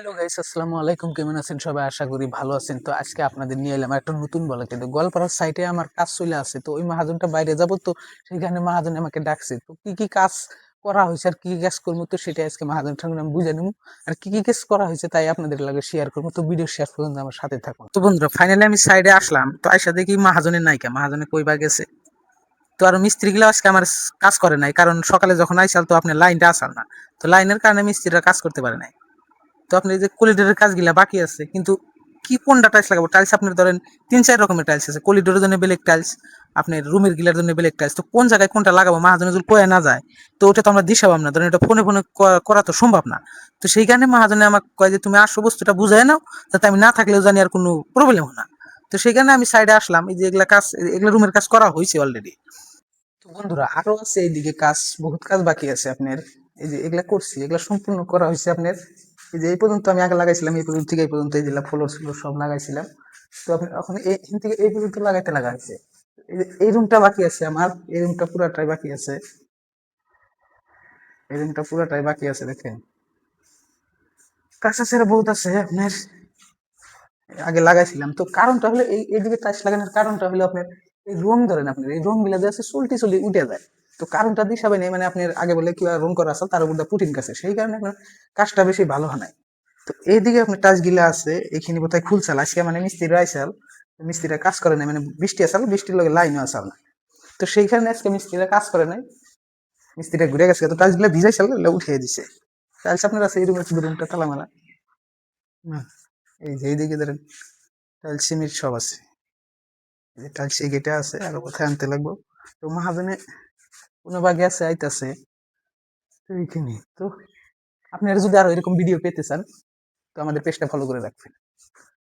Hello guys, আসসালামু আলাইকুম। কেমন আছেন সবাই? আশা করি ভালো আছেন। তো আজকে আপনাদের নিয়ে এলাম একটা নতুন বলা, কিন্তু গোয়ালপাড়ার সাইটে আমার কাজ চলে আছে। তো ওই মহাজনটা বাইরে যাব, তো সেখানে মহাজন আমাকে ডাকছে। তো কি কি কাজ করা হয়েছে আর কি কি কাজ করবো, তো সেটা আজকে মহাজন ঠাকুর আমি বুঝে নেবো। আর কি কি কাজ করা হয়েছে তাই আপনাদের লাগে শেয়ার করবো। তো ভিডিও শেষ পর্যন্ত আমার সাথে থাকুন। তো বন্ধুরা, ফাইনালি আমি সাইডে আসলাম। তো আইসা দেখি মহাজনের নায়িকা, মহাজনে কইবা গেছে। তো আর মিস্ত্রি গুলো আজকে আমার কাজ করে নাই, কারণ সকালে যখন আইসাল তো আপনার লাইনটা আসাল না। তো লাইনের কারণে মিস্ত্রিরা কাজ করতে পারে নাই। তো আপনার এই যে কলিডোরের কাজগুলা বাকি আছে, কিন্তু কি কোনটা টাইলস লাগাবো? টাইলস আপনার ধরেন 3-4 রকমের টাইলস আছে। কলিডোরের জন্য বেলেগ টাইলস, আপনার রুমের গিলার জন্য বেলেগ টাইলস। তো কোন জায়গায় কোনটা লাগাবো মহাজন যদি কয়ে না যায়, তো ওটা তো আমরা দিশাবাম না, ধরেন এটা ফোনে ফোনে করা তো সম্ভব না। তো সেই কারণে মহাজনে আমাকে কয় যে তুমি আসো, বস্তুটা বুঝাই নাও, যাতে আমি না থাকলেও জানি আর কোনো প্রবলেম হয় না। তো সেই কারণে আমি সাইডে আসলাম। এই যে এগুলা কাজ, এগুলা রুমের কাজ করা হয়েছে অলরেডি। তো বন্ধুরা, আরো আছে এইদিকে কাজ, বহুত কাজ বাকি আছে আপনার। এই যে এগুলা করছি, এগুলা সম্পূর্ণ করা হয়েছে আপনার। এই যে এই পর্যন্ত আমি আগে লাগাইছিলাম, এই পর্যন্ত থেকে এই পর্যন্ত এই যে ফ্লোর ছিল সব লাগাইছিলাম। তো আপনি এখন এখান থেকে এই পর্যন্ত লাগাইতে লাগা হয়েছে। এই যে এই রুমটা বাকি আছে আমার, এই রুমটা পুরাটাই বাকি আছে। এই রুমটা পুরাটাই বাকি আছে, দেখেন কাঁচা ছেড়ে বহুত আছে আপনার। আগে লাগাইছিলাম। তো কারণটা হলো এইদিকে টাইলস লাগানোর কারণটা হলো আপনার এই রং, ধরেন আপনার এই রং গুলা যে আছে চুলটি চুলি উঠে যায়। তো কারণটা দিশাবে নেই, মানে আপনার আগে বলে কি রং করা আছে তার উপর পুটিন কাছে, সেই কারণে আপনার কাজটা বেশি ভালো হয় নাই। তো এইদিকে আপনার টাইলস গিলা আছে, এইখানে বোধহয় খুলছাল আজকে, মানে মিস্ত্রিরা আইসাল, মিস্ত্রিরা কাজ করে নাই, মানে বৃষ্টি আসাল, বৃষ্টির লগে লাইনও আসাল না। তো সেইখানে আজকে মিস্ত্রিরা কাজ করে নাই, মিস্ত্রিরা ঘুরে গেছে। তো টাইলস গুলা ভিজাইছিল, এগুলো উঠিয়ে দিছে। টাইলস আপনার আছে এই রুমের, রুমটা তালামালা না। এই যে এইদিকে ধরেন টাইলস সিমেন্ট সব আছে, টাইলস এই গেটে আছে, আর কোথায় আনতে লাগবো। তো মহাজনে কোনো বা গেছে আইতাছে। তো এইখানে তো আপনারা যদি আরো এরকম ভিডিও পেতে চান, তো আমাদের পেজটা ফলো করে রাখবেন।